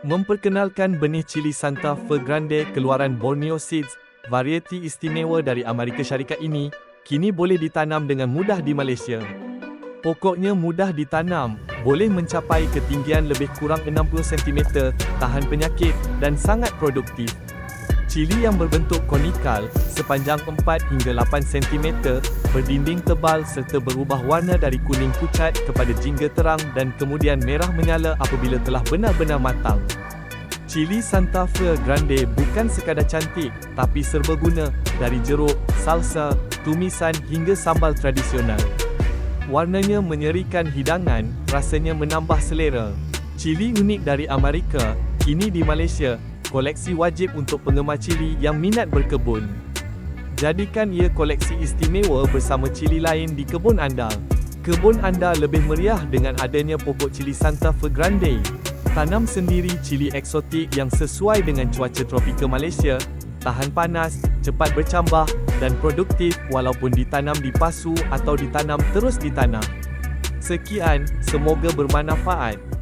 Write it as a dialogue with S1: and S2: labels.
S1: Memperkenalkan benih cili Santa Fe Grande keluaran Borneo Seeds, varieti istimewa dari Amerika Syarikat ini, kini boleh ditanam dengan mudah di Malaysia. Pokoknya mudah ditanam, boleh mencapai ketinggian lebih kurang 60 cm, tahan penyakit, dan sangat produktif. Cili yang berbentuk konikal, sepanjang 4 hingga 8 cm, berdinding tebal serta berubah warna dari kuning pucat kepada jingga terang dan kemudian merah menyala apabila telah benar-benar matang. Cili Santa Fe Grande bukan sekadar cantik, tapi serbaguna, dari jeruk, salsa, tumisan hingga sambal tradisional. Warnanya menyerikan hidangan, rasanya menambah selera. Cili unik dari Amerika, kini di Malaysia, koleksi wajib untuk penggemar cili yang minat berkebun. Jadikan ia koleksi istimewa bersama cili lain di kebun anda. Kebun anda lebih meriah dengan adanya pokok cili Santa Fe Grande. Tanam sendiri cili eksotik yang sesuai dengan cuaca tropika Malaysia, tahan panas, cepat bercambah, dan produktif walaupun ditanam di pasu atau ditanam terus di tanah. Sekian, semoga bermanfaat.